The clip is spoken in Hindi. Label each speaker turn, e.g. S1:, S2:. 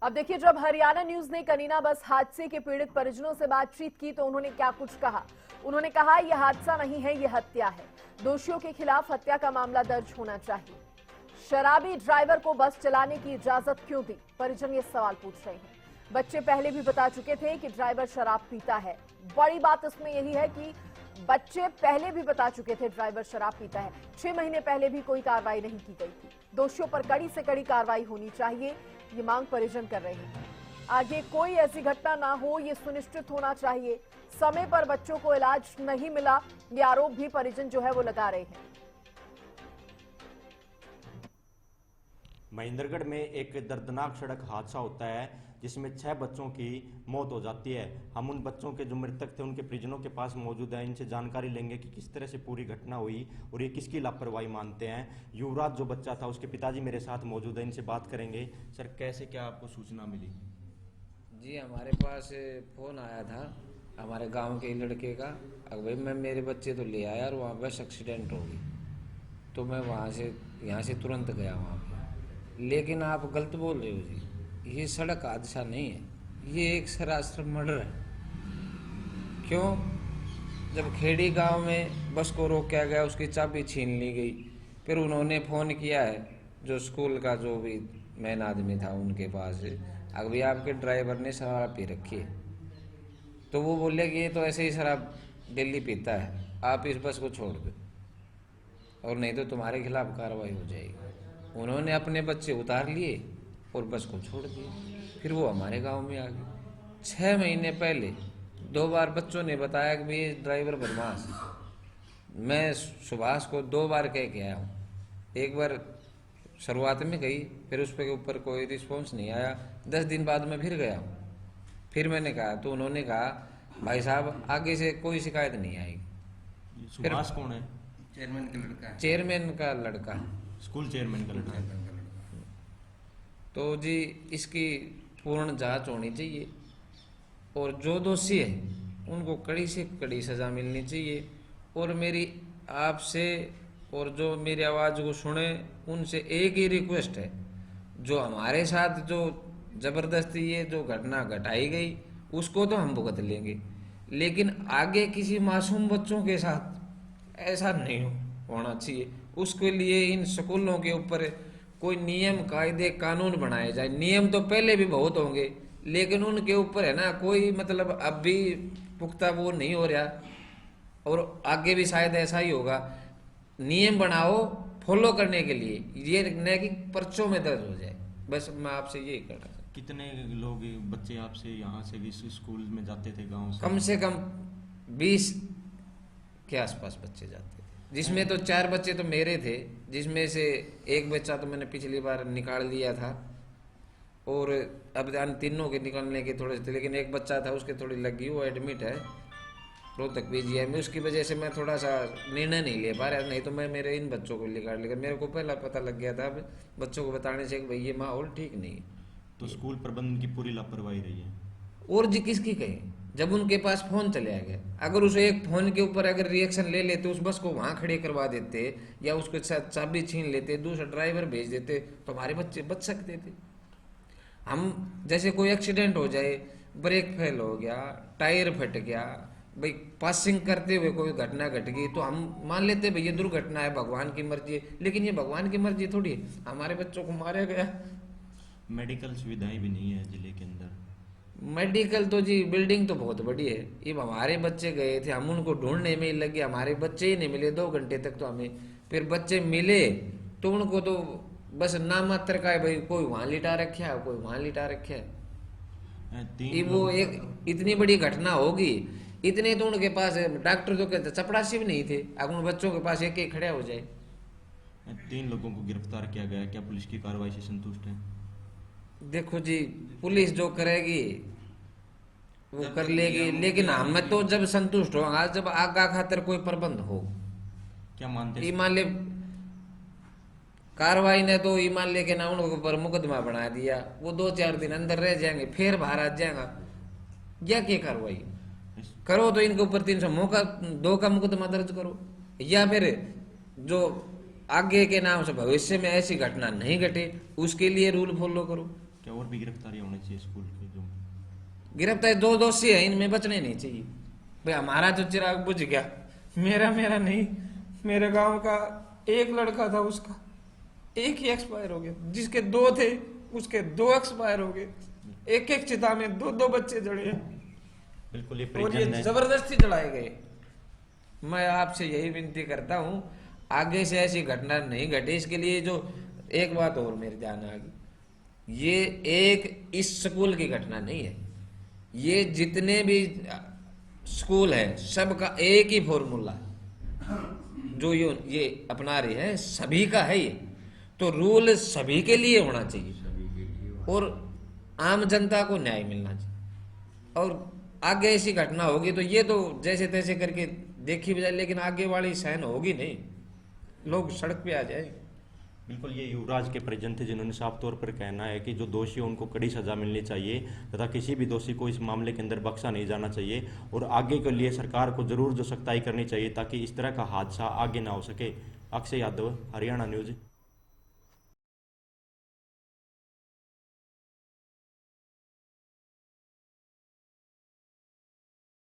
S1: अब देखिए, जब हरियाणा न्यूज ने कनीना बस हादसे के पीड़ित परिजनों से बातचीत की तो उन्होंने क्या कुछ कहा। उन्होंने कहा, यह हादसा नहीं है, यह हत्या है। दोषियों के खिलाफ हत्या का मामला दर्ज होना चाहिए। शराबी ड्राइवर को बस चलाने की इजाजत क्यों दी, परिजन ये सवाल पूछ रहे हैं। बच्चे पहले भी बता चुके थे कि ड्राइवर शराब पीता है। बड़ी बात इसमें यही है कि बच्चे पहले भी बता चुके थे ड्राइवर शराब पीता है। 6 महीने पहले भी कोई कार्रवाई नहीं की गई थी। दोषियों पर कड़ी से कड़ी कार्रवाई होनी चाहिए, ये मांग परिजन कर रहे हैं। आगे कोई ऐसी घटना ना हो, ये सुनिश्चित होना चाहिए। समय पर बच्चों को इलाज नहीं मिला, ये आरोप भी परिजन जो है वो लगा रहे हैं।
S2: महेंद्रगढ़ में एक दर्दनाक सड़क हादसा होता है जिसमें 6 बच्चों की मौत हो जाती है। हम उन बच्चों के जो मृतक थे उनके परिजनों के पास मौजूद हैं। इनसे जानकारी लेंगे कि किस तरह से पूरी घटना हुई और ये किसकी लापरवाही मानते हैं। युवराज जो बच्चा था उसके पिताजी मेरे साथ मौजूद है, इनसे बात करेंगे। सर, कैसे क्या आपको सूचना मिली?
S3: जी, हमारे पास फ़ोन आया था हमारे गांव के लड़के का। अब भाई मैं मेरे बच्चे तो ले आया और वहाँ बस एक्सीडेंट हो गई, तो मैं यहाँ से तुरंत गया वहाँ पे। लेकिन आप गलत बोल रहे हो जी, ये सड़क हादसा नहीं है, ये एक सरासर मर्डर है। क्यों? जब खेड़ी गांव में बस को रोका गया, उसकी चाबी छीन ली गई। फिर उन्होंने फ़ोन किया है जो स्कूल का जो भी मेन आदमी था उनके पास, अभी आपके ड्राइवर ने शराब पी रखी है। तो वो बोले कि ये तो ऐसे ही शराब डेली पीता है, आप इस बस को छोड़ दो और नहीं तो तुम्हारे खिलाफ कार्रवाई हो जाएगी। उन्होंने अपने बच्चे उतार लिए और बस को छोड़ दिया। फिर वो हमारे गांव में आ गई। 6 महीने पहले 2 बार बच्चों ने बताया कि भाई ड्राइवर बदमाश। मैं सुभाष को 2 बार कह के आया हूँ। एक बार शुरुआत में गई, फिर उस पे ऊपर कोई रिस्पॉन्स नहीं आया। 10 दिन बाद मैं फिर गया हूँ। फिर मैंने कहा तो उन्होंने कहा भाई साहब आगे से कोई शिकायत नहीं आएगी।
S2: सुभाष कौन है?
S3: चेयरमैन का लड़का। चेयरमैन का लड़का,
S2: स्कूल चेयरमैन का लड़का।
S3: तो जी इसकी पूर्ण जांच होनी चाहिए और जो दोषी है उनको कड़ी से कड़ी सज़ा मिलनी चाहिए। और मेरी आपसे और जो मेरी आवाज़ को सुने उनसे एक ही रिक्वेस्ट है, जो हमारे साथ जो ज़बरदस्ती ये जो घटना घटाई गई उसको तो हम भुगत लेंगे, लेकिन आगे किसी मासूम बच्चों के साथ ऐसा नहीं होना चाहिए। उसके लिए इन स्कूलों के ऊपर कोई नियम कायदे कानून बनाए जाए। नियम तो पहले भी बहुत होंगे, लेकिन उनके ऊपर है ना कोई मतलब अब भी पुख्ता वो नहीं हो रहा, और आगे भी शायद ऐसा ही होगा। नियम बनाओ फॉलो करने के लिए, ये न कि पर्चों में दर्ज हो जाए। बस मैं आपसे यही कर रहा था।
S2: कितने लोग बच्चे आपसे यहाँ से इस स्कूल में जाते थे गांव
S3: से कम 20 के आसपास बच्चे जाते थे, जिसमें तो 4 बच्चे तो मेरे थे, जिसमें से एक बच्चा तो मैंने पिछली बार निकाल लिया था और अब तीनों के निकालने के थोड़े थे, लेकिन एक बच्चा था उसके थोड़ी लगी, वो एडमिट है रोहतक पीजीआई में। उसकी वजह से मैं थोड़ा सा निर्णय नहीं ले पा रहा, नहीं तो मैं मेरे इन बच्चों को निकाल लेकर। मेरे को पहला पता लग गया था अब बच्चों को बताने से कि भाई ये माहौल ठीक नहीं है।
S2: तो स्कूल प्रबंधन की पूरी लापरवाही रही है।
S3: और जी किसकी कहे, जब उनके पास फ़ोन चले गया, अगर उसे एक फ़ोन के ऊपर अगर रिएक्शन ले लेते, उस बस को वहाँ खड़े करवा देते या उसके साथ चाबी छीन लेते, दूसरा ड्राइवर भेज देते, तो हमारे बच्चे बच सकते थे। हम जैसे कोई एक्सीडेंट हो जाए, ब्रेक फेल हो गया, टायर फट गया, भाई पासिंग करते हुए कोई घटना घट गई, तो हम मान लेते भाई ये दुर्घटना है, भगवान की मर्जी है। लेकिन ये भगवान की मर्जी थोड़ी है, हमारे बच्चों को मारा गया।
S2: मेडिकल सुविधाएं भी नहीं है जिले के अंदर।
S3: मेडिकल तो जी बिल्डिंग तो बहुत बड़ी है। ये हमारे बच्चे गए थे, हम उनको ढूंढने में ही लगे, हमारे बच्चे ही नहीं मिले 2 घंटे तक। तो हमें फिर बच्चे मिले तो उनको तो बस नाम मात्र का है, भाई कोई वहाँ लिटा रखा है, कोई वहाँ लिटा रखा है। ये वो एक इतनी बड़ी घटना होगी, इतने तो उनके पास डॉक्टर तो कहते चपड़ासी भी नहीं थे, अब उन बच्चों के पास एक खड़ा हो जाए।
S2: 3 लोगों को गिरफ्तार किया गया, क्या पुलिस की कार्रवाई से संतुष्ट है?
S3: देखो जी, पुलिस जो करेगी वो कर लेगी, लेकिन हम तो जब संतुष्ट हो, आज जब आगा खातर कोई प्रबंध हो।
S2: क्या मानते
S3: ईमान ले कार्रवाई ने तो ईमान लेके ना उनके ऊपर मुकदमा बना दिया, वो 2-4 दिन अंदर रह जाएंगे, फिर बाहर आ जाएगा, या क्या कार्रवाई करो? तो इनके ऊपर 302 का मुकदमा दर्ज करो, या फिर जो आगे के नाम से भविष्य में ऐसी घटना नहीं घटे उसके लिए रूल फॉलो करो।
S2: क्या और भी गिरफ्तारी होनी चाहिए स्कूल की जो
S3: गिरफ्तारी 2 दोषी है, इनमें बचने नहीं चाहिए भाई। हमारा तो चिराग बुझ गया, मेरा नहीं, मेरे गांव का एक लड़का था, उसका एक ही एक्सपायर हो गया, जिसके 2 थे उसके 2 एक्सपायर हो गए, एक चिता में 2 बच्चे जड़े हैं
S2: बिल्कुल ये
S3: और ये जबरदस्ती जलाए गए। मैं आपसे यही विनती करता हूं आगे से ऐसी घटना नहीं घटे, इसके लिए जो एक बात और मेरे ध्यान आ गई, ये एक इस स्कूल की घटना नहीं है, ये जितने भी स्कूल है सबका एक ही फॉर्मूला है जो ये अपना रहे हैं, सभी का है ये, तो रूल सभी के लिए होना चाहिए और आम जनता को न्याय मिलना चाहिए। और आगे ऐसी घटना होगी तो ये तो जैसे तैसे करके देखी बजाय, लेकिन आगे वाली सहन होगी नहीं, लोग सड़क पे आ जाएंगे।
S2: बिल्कुल ये युवराज के परिजन थे जिन्होंने साफ तौर पर कहना है कि जो दोषी है उनको कड़ी सजा मिलनी चाहिए तथा किसी भी दोषी को इस मामले के अंदर बख्शा नहीं जाना चाहिए और आगे के लिए सरकार को जरूर जो सख्ताई करनी चाहिए ताकि इस तरह का हादसा आगे ना हो सके। अक्षय यादव, हरियाणा न्यूज।